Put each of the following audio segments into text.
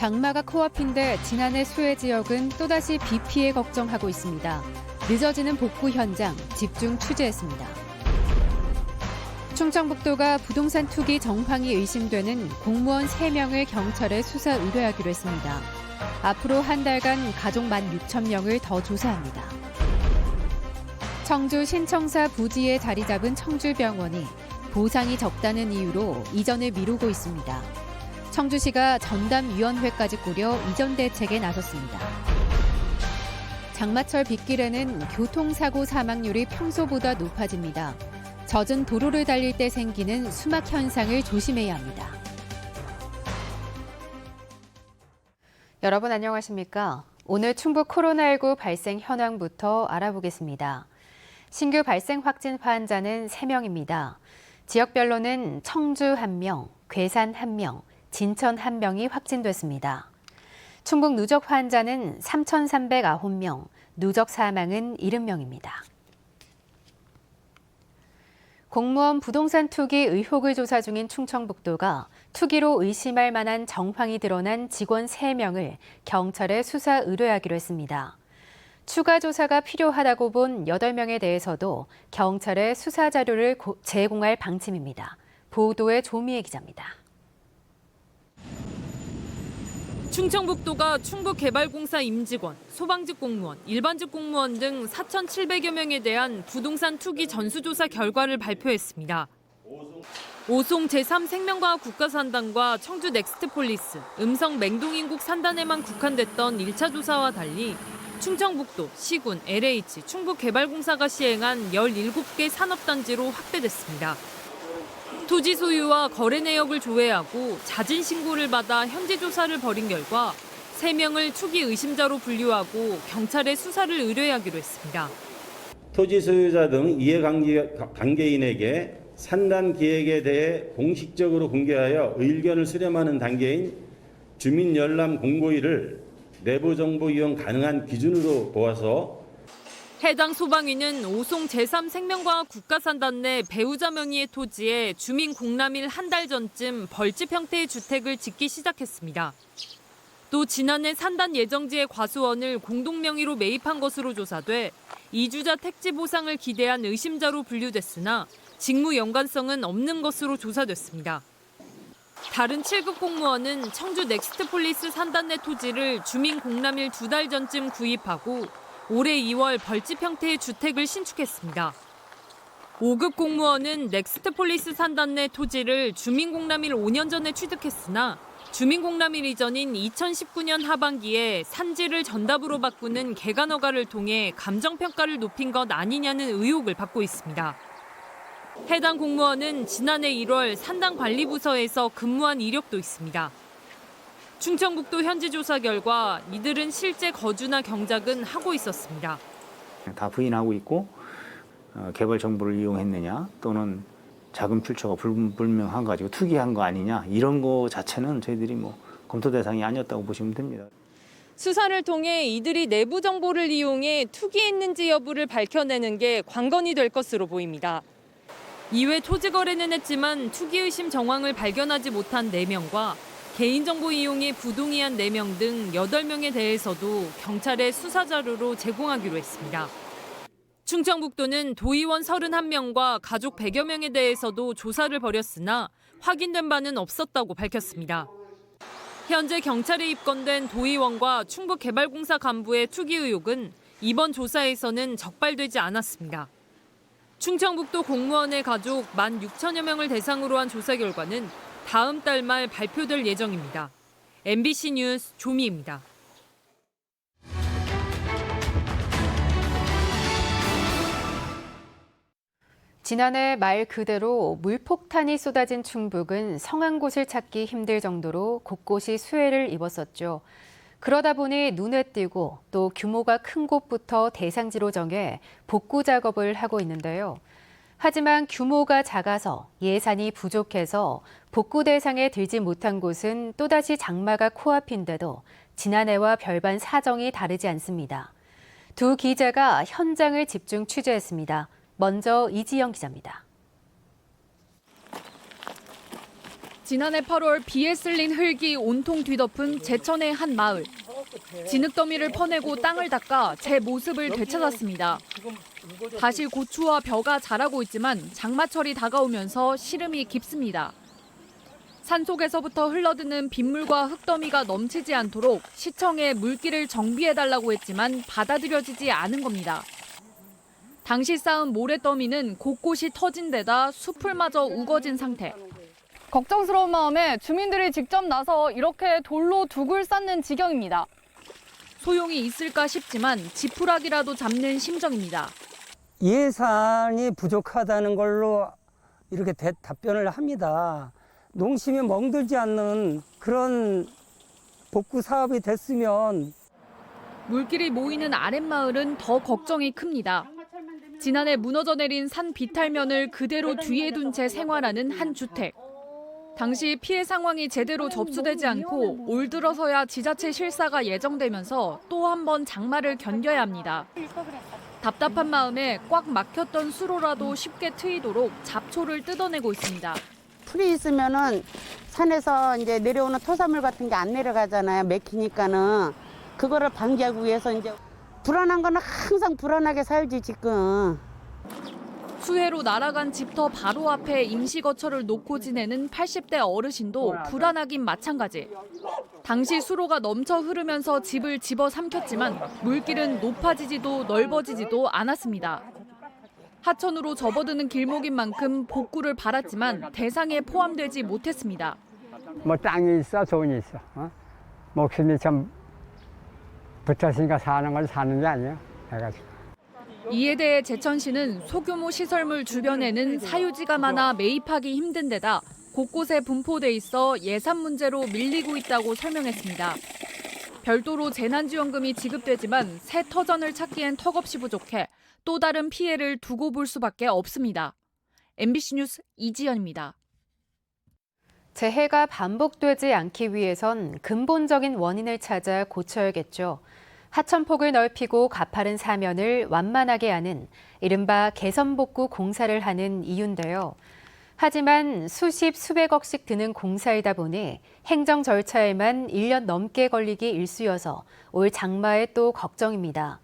장마가 코앞인데 지난해 수해 지역은 또다시 비 피해 걱정하고 있습니다. 늦어지는 복구 현장 집중 취재했습니다. 충청북도가 부동산 투기 정황이 의심되는 공무원 3명을 경찰에 수사 의뢰하기로 했습니다. 앞으로 한 달간 가족 16,000명을 더 조사합니다. 청주 신청사 부지에 자리 잡은 청주병원이 보상이 적다는 이유로 이전을 미루고 있습니다. 청주시가 전담위원회까지 꾸려 이전 대책에 나섰습니다. 장마철 빗길에는 교통사고 사망률이 평소보다 높아집니다. 젖은 도로를 달릴 때 생기는 수막 현상을 조심해야 합니다. 여러분 안녕하십니까? 오늘 충북 코로나19 발생 현황부터 알아보겠습니다. 신규 발생 확진 환자는 3명입니다. 지역별로는 청주 1명, 괴산 1명, 진천 1명이 확진됐습니다. 충북 누적 환자는 3,309명, 누적 사망은 70명입니다. 공무원 부동산 투기 의혹을 조사 중인 충청북도가 투기로 의심할 만한 정황이 드러난 직원 3명을 경찰에 수사 의뢰하기로 했습니다. 추가 조사가 필요하다고 본 8명에 대해서도 경찰에 수사 자료를 제공할 방침입니다. 보도에 조미애 기자입니다. 충청북도가 충북개발공사 임직원, 소방직 공무원, 일반직 공무원 등 4,700여 명에 대한 부동산 투기 전수조사 결과를 발표했습니다. 오송 제3생명과학 국가산단과 청주 넥스트폴리스, 음성 맹동인국 산단에만 국한됐던 1차 조사와 달리 충청북도, 시군, LH, 충북개발공사가 시행한 17개 산업단지로 확대됐습니다. 토지 소유와 거래 내역을 조회하고 자진 신고를 받아 현지 조사를 벌인 결과 3명을 투기 의심자로 분류하고 경찰에 수사를 의뢰하기로 했습니다. 토지 소유자 등 이해관계인에게 산단 기획에 대해 공식적으로 공개하여 의견을 수렴하는 단계인 주민 열람 공고일을 내부 정보 이용 가능한 기준으로 보아서 해당 소방위는 오송 제3생명과학 국가산단 내 배우자 명의의 토지에 주민 공람일 한 달 전쯤 벌집 형태의 주택을 짓기 시작했습니다. 또 지난해 산단 예정지의 과수원을 공동 명의로 매입한 것으로 조사돼 이주자 택지 보상을 기대한 의심자로 분류됐으나 직무 연관성은 없는 것으로 조사됐습니다. 다른 7급 공무원은 청주 넥스트폴리스 산단 내 토지를 주민 공람일 2달 전쯤 구입하고 올해 2월 벌집 형태의 주택을 신축했습니다. 5급 공무원은 넥스트폴리스 산단 내 토지를 주민공람일 5년 전에 취득했으나 주민공람일 이전인 2019년 하반기에 산지를 전답으로 바꾸는 개간 허가를 통해 감정평가를 높인 것 아니냐는 의혹을 받고 있습니다. 해당 공무원은 지난해 1월 산단관리부서에서 근무한 이력도 있습니다. 충청북도 현지 조사 결과 이들은 실제 거주나 경작은 하고 있었습니다. 다 부인하고 있고 개발 정보를 이용했느냐 또는 자금 출처가 불분명한 가지고 투기한 거 아니냐 이런 거 자체는 저희들이 검토 대상이 아니었다고 보시면 됩니다. 수사를 통해 이들이 내부 정보를 이용해 투기했는지 여부를 밝혀내는 게 관건이 될 것으로 보입니다. 이외 토지 거래는 했지만 투기 의심 정황을 발견하지 못한 4명과 개인정보 이용에 부동의한 4명 등 8명에 대해서도 경찰에 수사 자료로 제공하기로 했습니다. 충청북도는 도의원 31명과 가족 100여 명에 대해서도 조사를 벌였으나 확인된 바는 없었다고 밝혔습니다. 현재 경찰에 입건된 도의원과 충북개발공사 간부의 투기 의혹은 이번 조사에서는 적발되지 않았습니다. 충청북도 공무원의 가족 16,000여 명을 대상으로 한 조사 결과는 다음 달 말 발표될 예정입니다. MBC 뉴스 조미입니다. 지난해 말 그대로 물폭탄이 쏟아진 충북은 성한 곳을 찾기 힘들 정도로 곳곳이 수해를 입었었죠. 그러다 보니 눈에 띄고 또 규모가 큰 곳부터 대상지로 정해 복구 작업을 하고 있는데요. 하지만 규모가 작아서 예산이 부족해서 복구 대상에 들지 못한 곳은 또다시 장마가 코앞인데도 지난해와 별반 사정이 다르지 않습니다. 두 기자가 현장을 집중 취재했습니다. 먼저 이지영 기자입니다. 지난해 8월 비에 쓸린 흙이 온통 뒤덮은 제천의 한 마을. 진흙더미를 퍼내고 땅을 닦아 제 모습을 되찾았습니다. 다시 고추와 벼가 자라고 있지만 장마철이 다가오면서 시름이 깊습니다. 산속에서부터 흘러드는 빗물과 흙더미가 넘치지 않도록 시청에 물길을 정비해달라고 했지만 받아들여지지 않은 겁니다. 당시 쌓은 모래더미는 곳곳이 터진 데다 숲을마저 우거진 상태. 걱정스러운 마음에 주민들이 직접 나서 이렇게 돌로 둑을 쌓는 지경입니다. 소용이 있을까 싶지만 지푸라기라도 잡는 심정입니다. 예산이 부족하다는 걸로 이렇게 답변을 합니다. 농심이 멍들지 않는 그런 복구 사업이 됐으면. 물길이 모이는 아랫마을은 더 걱정이 큽니다. 지난해 무너져 내린 산 비탈면을 그대로 뒤에 둔 채 생활하는 한 주택. 당시 피해 상황이 제대로 접수되지 않고 올 들어서야 지자체 실사가 예정되면서 또 한 번 장마를 견뎌야 합니다. 답답한 마음에 꽉 막혔던 수로라도 쉽게 트이도록 잡초를 뜯어내고 있습니다. 풀이 있으면은 산에서 이제 내려오는 토사물 같은 게 안 내려가잖아요. 맥히니까는 그거를 방지하기 위해서 이제 불안한 거는 항상 불안하게 살지 지금. 수해로 날아간 집터 바로 앞에 임시거처를 놓고 지내는 80대 어르신도 불안하긴 마찬가지. 당시 수로가 넘쳐 흐르면서 집을 집어삼켰지만 물길은 높아지지도 넓어지지도 않았습니다. 하천으로 접어드는 길목인 만큼 복구를 바랐지만 대상에 포함되지 못했습니다. 뭐 땅이 있어, 돈이 있어. 목숨이 참 붙었으니까 사는 건 사는 게 아니야. 해가지고. 이에 대해 제천시는 소규모 시설물 주변에는 사유지가 많아 매입하기 힘든 데다 곳곳에 분포돼 있어 예산 문제로 밀리고 있다고 설명했습니다. 별도로 재난지원금이 지급되지만 새 터전을 찾기엔 턱없이 부족해 또 다른 피해를 두고 볼 수밖에 없습니다. MBC 뉴스 이지연입니다. 재해가 반복되지 않기 위해선 근본적인 원인을 찾아 고쳐야겠죠. 하천폭을 넓히고 가파른 사면을 완만하게 하는 이른바 개선복구 공사를 하는 이유인데요. 하지만 수십, 수백억씩 드는 공사이다 보니 행정 절차에만 1년 넘게 걸리기 일쑤여서 올 장마에 또 걱정입니다.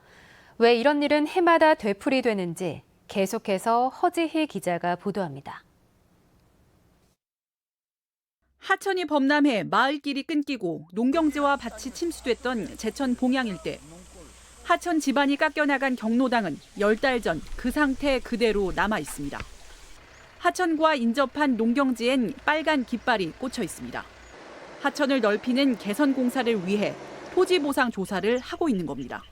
왜 이런 일은 해마다 되풀이되는지 계속해서 허지희 기자가 보도합니다. 하천이 범람해 마을길이 끊기고 농경지와 밭이 침수됐던 제천 봉양 일대. 하천 지반이 깎여나간 경로당은 10달 전 그 상태 그대로 남아 있습니다. 하천과 인접한 농경지엔 빨간 깃발이 꽂혀 있습니다. 하천을 넓히는 개선 공사를 위해 토지 보상 조사를 하고 있는 겁니다.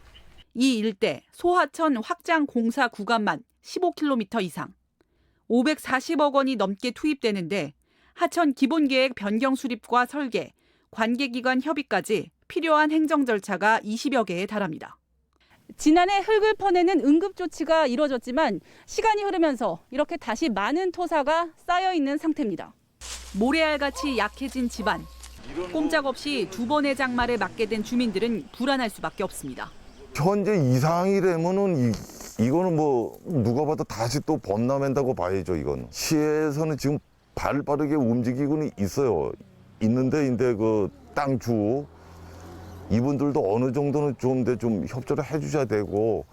이 일대 소하천 확장 공사 구간만 15km 이상, 540억 원이 넘게 투입되는데 하천 기본계획 변경 수립과 설계, 관계기관 협의까지 필요한 행정 절차가 20여 개에 달합니다. 지난해 흙을 퍼내는 응급 조치가 이뤄졌지만 시간이 흐르면서 이렇게 다시 많은 토사가 쌓여 있는 상태입니다. 모래알같이 약해진 집안. 꼼짝없이 두 번의 장마를 맞게 된 주민들은 불안할 수밖에 없습니다. 현재 이상이라면은 이거는 뭐 누가 봐도 다시 또 범람한다고 봐야죠. 이건 시에서는 지금 발 빠르게 움직이고는 있어요. 있는데 그 땅주 이분들도 어느 정도는 좀 협조를 해주셔야 되고.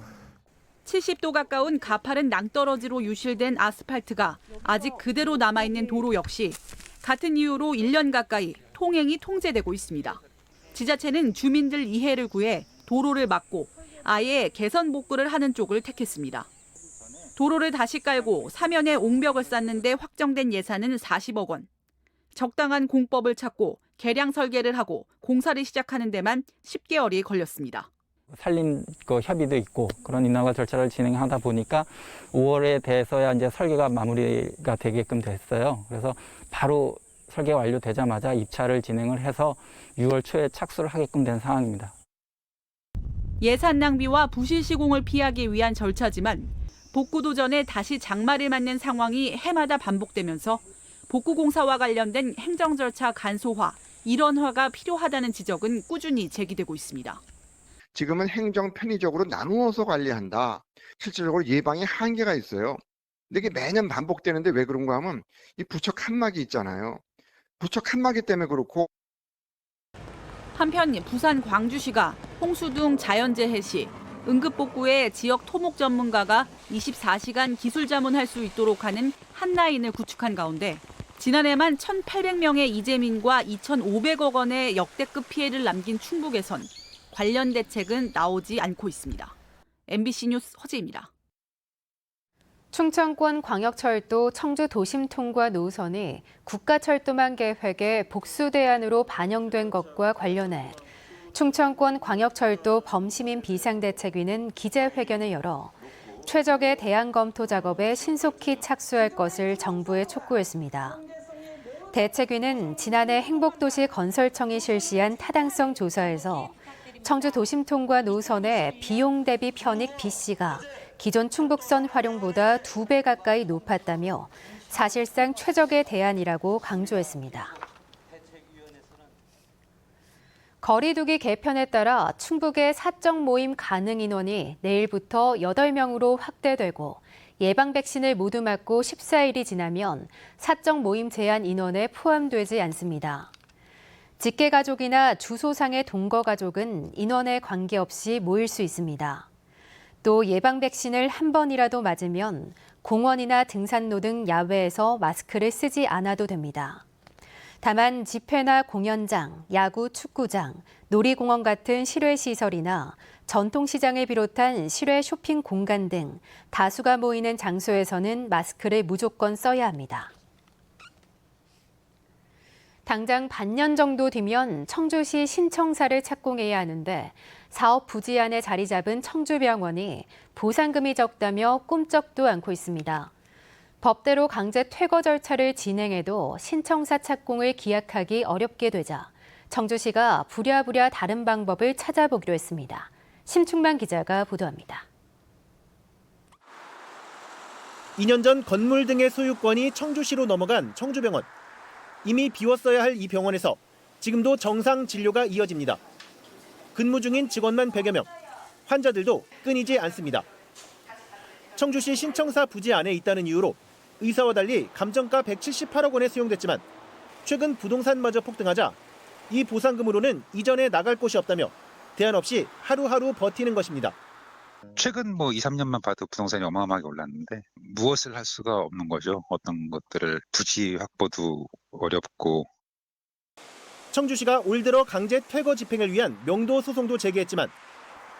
70도 가까운 가파른 낭떠러지로 유실된 아스팔트가 아직 그대로 남아있는 도로 역시 같은 이유로 1년 가까이 통행이 통제되고 있습니다. 지자체는 주민들 이해를 구해 도로를 막고 아예 개선 복구를 하는 쪽을 택했습니다. 도로를 다시 깔고 사면에 옹벽을 쌓는데 확정된 예산은 40억 원. 적당한 공법을 찾고 개량 설계를 하고 공사를 시작하는 데만 10개월이 걸렸습니다. 산림 협의도 있고 그런 인허가 절차를 진행하다 보니까 5월에 돼서야 이제 설계가 마무리가 되게끔 됐어요. 그래서 바로 설계 완료되자마자 입찰을 진행을 해서 6월 초에 착수를 하게끔 된 상황입니다. 예산 낭비와 부실 시공을 피하기 위한 절차지만 복구도 전에 다시 장마를 맞는 상황이 해마다 반복되면서 복구 공사와 관련된 행정 절차 간소화, 일원화가 필요하다는 지적은 꾸준히 제기되고 있습니다. 지금은 행정 편의적으로 나누어서 관리한다. 실질적으로 예방에 한계가 있어요. 근데 이게 매년 반복되는데 왜 그런가 하면 이 부처 칸막이 있잖아요. 부쩍 칸막이 때문에 그렇고. 한편 부산 광주시가 홍수 등 자연재해 시 응급복구에 지역 토목 전문가가 24시간 기술 자문할 수 있도록 하는 한라인을 구축한 가운데 지난해만 1,800명의 이재민과 2,500억 원의 역대급 피해를 남긴 충북에선 관련 대책은 나오지 않고 있습니다. MBC 뉴스 허지입니다. 충청권 광역철도 청주 도심 통과 노선이 국가철도망 계획의 복수 대안으로 반영된 것과 관련해 충청권 광역철도 범시민 비상대책위는 기자회견을 열어 최적의 대안 검토 작업에 신속히 착수할 것을 정부에 촉구했습니다. 대책위는 지난해 행복도시 건설청이 실시한 타당성 조사에서 청주 도심 통과 노선의 비용 대비 편익 BC가 기존 충북선 활용보다 2배 가까이 높았다며 사실상 최적의 대안이라고 강조했습니다. 거리두기 개편에 따라 충북의 사적 모임 가능 인원이 내일부터 8명으로 확대되고 예방 백신을 모두 맞고 14일이 지나면 사적 모임 제한 인원에 포함되지 않습니다. 직계가족이나 주소상의 동거가족은 인원에 관계없이 모일 수 있습니다. 또 예방 백신을 한 번이라도 맞으면 공원이나 등산로 등 야외에서 마스크를 쓰지 않아도 됩니다. 다만 집회나 공연장, 야구, 축구장, 놀이공원 같은 실외시설이나 전통시장을 비롯한 실외 쇼핑 공간 등 다수가 모이는 장소에서는 마스크를 무조건 써야 합니다. 당장 반년 정도 뒤면 청주시 신청사를 착공해야 하는데 사업 부지안에 자리 잡은 청주병원이 보상금이 적다며 꼼짝도 않고 있습니다. 법대로 강제 퇴거 절차를 진행해도 신청사 착공을 기약하기 어렵게 되자 청주시가 부랴부랴 다른 방법을 찾아보기로 했습니다. 심충만 기자가 보도합니다. 2년 전 건물 등의 소유권이 청주시로 넘어간 청주병원. 이미 비웠어야 할 이 병원에서 지금도 정상 진료가 이어집니다. 근무 중인 직원만 100여 명, 환자들도 끊이지 않습니다. 청주시 신청사 부지 안에 있다는 이유로 의사와 달리 감정가 178억 원에 수용됐지만 최근 부동산마저 폭등하자 이 보상금으로는 이전에 나갈 곳이 없다며 대안 없이 하루하루 버티는 것입니다. 최근 2, 3년만 봐도 부동산이 어마어마하게 올랐는데 무엇을 할 수가 없는 거죠. 어떤 것들을 부지 확보도 어렵고. 청주시가 올 들어 강제 퇴거 집행을 위한 명도 소송도 제기했지만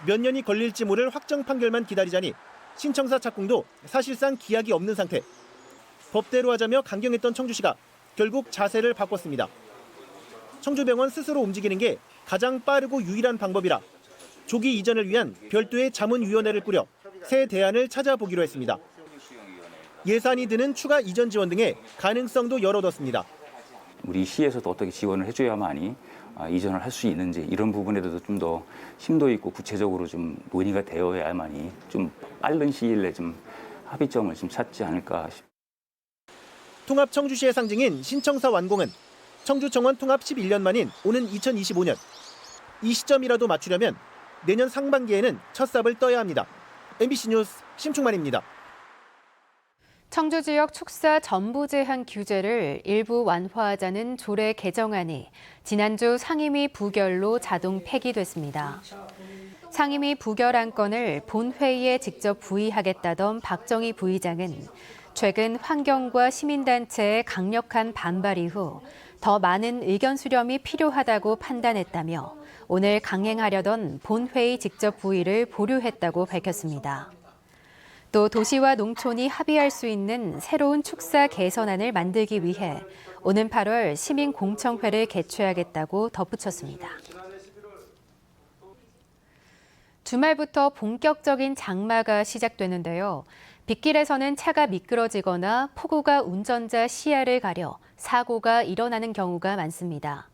몇 년이 걸릴지 모를 확정 판결만 기다리자니 신청사 착공도 사실상 기약이 없는 상태. 법대로 하자며 강경했던 청주시가 결국 자세를 바꿨습니다. 청주병원 스스로 움직이는 게 가장 빠르고 유일한 방법이라 조기 이전을 위한 별도의 자문위원회를 꾸려 새 대안을 찾아보기로 했습니다. 예산이 드는 추가 이전 지원 등의 가능성도 열어뒀습니다. 우리 시에서도 어떻게 지원을 해줘야만이 이전을 할 수 있는지 이런 부분에 대해서 좀 더 심도 있고 구체적으로 좀 논의가 되어야만이 좀 빠른 시일 내에 좀 합의점을 좀 찾지 않을까 싶습니다. 통합 청주시의 상징인 신청사 완공은 청주청원 통합 11년 만인 오는 2025년. 이 시점이라도 맞추려면 내년 상반기에는 첫 삽을 떠야 합니다. MBC 뉴스 심충만입니다. 청주 지역 축사 전부 제한 규제를 일부 완화하자는 조례 개정안이 지난주 상임위 부결로 자동 폐기됐습니다. 상임위 부결 안건을 본회의에 직접 부의하겠다던 박정희 부의장은 최근 환경과 시민단체의 강력한 반발 이후 더 많은 의견 수렴이 필요하다고 판단했다며 오늘 강행하려던 본회의 직접 부의를 보류했다고 밝혔습니다. 또 도시와 농촌이 합의할 수 있는 새로운 축사 개선안을 만들기 위해 오는 8월 시민공청회를 개최하겠다고 덧붙였습니다. 주말부터 본격적인 장마가 시작되는데요. 빗길에서는 차가 미끄러지거나 폭우가 운전자 시야를 가려 사고가 일어나는 경우가 많습니다.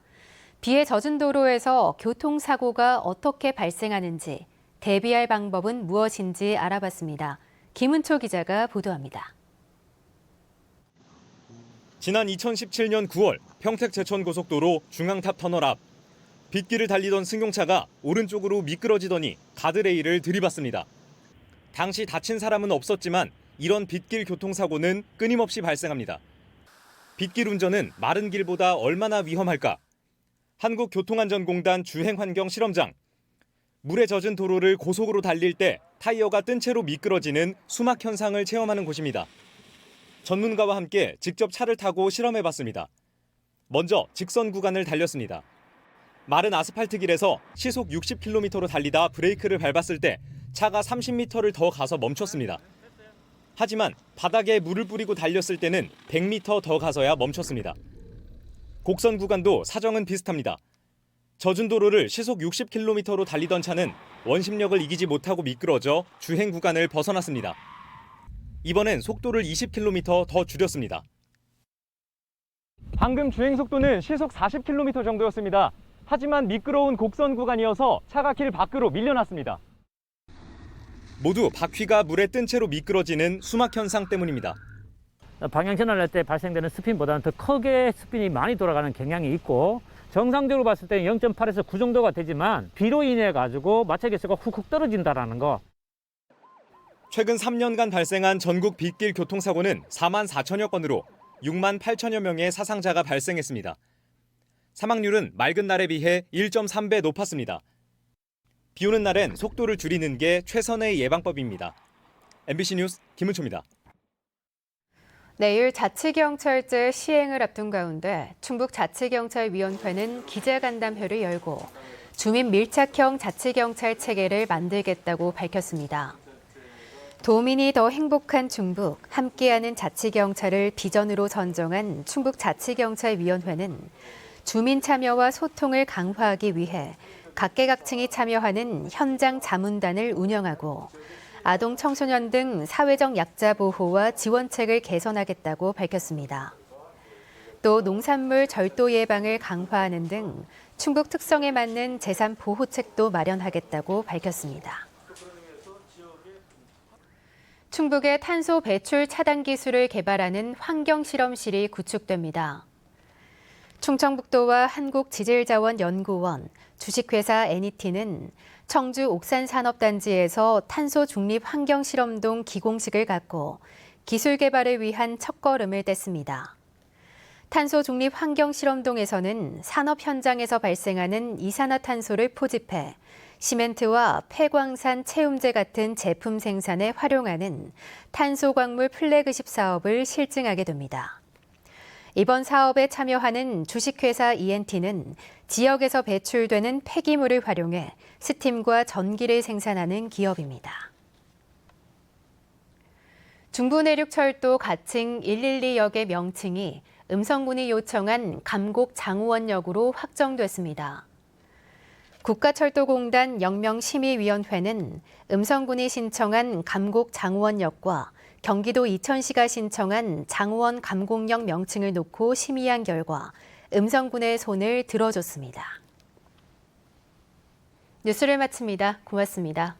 비에 젖은 도로에서 교통사고가 어떻게 발생하는지, 대비할 방법은 무엇인지 알아봤습니다. 김은초 기자가 보도합니다. 지난 2017년 9월 평택 제천고속도로 중앙탑 터널 앞 빗길을 달리던 승용차가 오른쪽으로 미끄러지더니 가드레일을 들이받습니다. 당시 다친 사람은 없었지만 이런 빗길 교통사고는 끊임없이 발생합니다. 빗길 운전은 마른 길보다 얼마나 위험할까? 한국교통안전공단 주행환경실험장. 물에 젖은 도로를 고속으로 달릴 때 타이어가 뜬 채로 미끄러지는 수막 현상을 체험하는 곳입니다. 전문가와 함께 직접 차를 타고 실험해봤습니다. 먼저 직선 구간을 달렸습니다. 마른 아스팔트 길에서 시속 60km로 달리다 브레이크를 밟았을 때 차가 30m를 더 가서 멈췄습니다. 하지만 바닥에 물을 뿌리고 달렸을 때는 100m 더 가서야 멈췄습니다. 곡선 구간도 사정은 비슷합니다. 젖은 도로를 시속 60km로 달리던 차는 원심력을 이기지 못하고 미끄러져 주행 구간을 벗어났습니다. 이번엔 속도를 20km 더 줄였습니다. 방금 주행 속도는 시속 40km 정도였습니다. 하지만 미끄러운 곡선 구간이어서 차가 길 밖으로 밀려났습니다. 모두 바퀴가 물에 뜬 채로 미끄러지는 수막 현상 때문입니다. 방향 전환할 때 발생되는 스핀보다는 더 크게 스핀이 많이 돌아가는 경향이 있고 정상적으로 봤을 때는 0.8에서 9 정도가 되지만 비로 인해 가지고 마찰 개수가 훅훅 떨어진다라는 거. 최근 3년간 발생한 전국 빗길 교통사고는 4만 4천여 건으로 6만 8천여 명의 사상자가 발생했습니다. 사망률은 맑은 날에 비해 1.3배 높았습니다. 비 오는 날엔 속도를 줄이는 게 최선의 예방법입니다. MBC 뉴스 김은초입니다. 내일 자치경찰제 시행을 앞둔 가운데 충북자치경찰위원회는 기자간담회를 열고 주민 밀착형 자치경찰 체계를 만들겠다고 밝혔습니다. 도민이 더 행복한 충북, 함께하는 자치경찰을 비전으로 선정한 충북자치경찰위원회는 주민 참여와 소통을 강화하기 위해 각계각층이 참여하는 현장 자문단을 운영하고 아동 청소년 등 사회적 약자 보호와 지원책을 개선하겠다고 밝혔습니다. 또 농산물 절도 예방을 강화하는 등 충북 특성에 맞는 재산 보호책도 마련하겠다고 밝혔습니다. 충북의 탄소 배출 차단 기술을 개발하는 환경실험실이 구축됩니다. 충청북도와 한국지질자원연구원, 주식회사 NET는 청주 옥산산업단지에서 탄소 중립 환경실험동 기공식을 갖고 기술 개발을 위한 첫걸음을 뗐습니다. 탄소 중립 환경실험동에서는 산업 현장에서 발생하는 이산화탄소를 포집해 시멘트와 폐광산 체움제 같은 제품 생산에 활용하는 탄소광물 플래그십 사업을 실증하게 됩니다. 이번 사업에 참여하는 주식회사 ENT는 지역에서 배출되는 폐기물을 활용해 스팀과 전기를 생산하는 기업입니다. 중부내륙철도 가칭 112역의 명칭이 음성군이 요청한 감곡 장우원역으로 확정됐습니다. 국가철도공단 영명심의위원회는 음성군이 신청한 감곡 장우원역과 경기도 이천시가 신청한 장우원 감곡역 명칭을 놓고 심의한 결과 음성군의 손을 들어줬습니다. 뉴스를 마칩니다. 고맙습니다.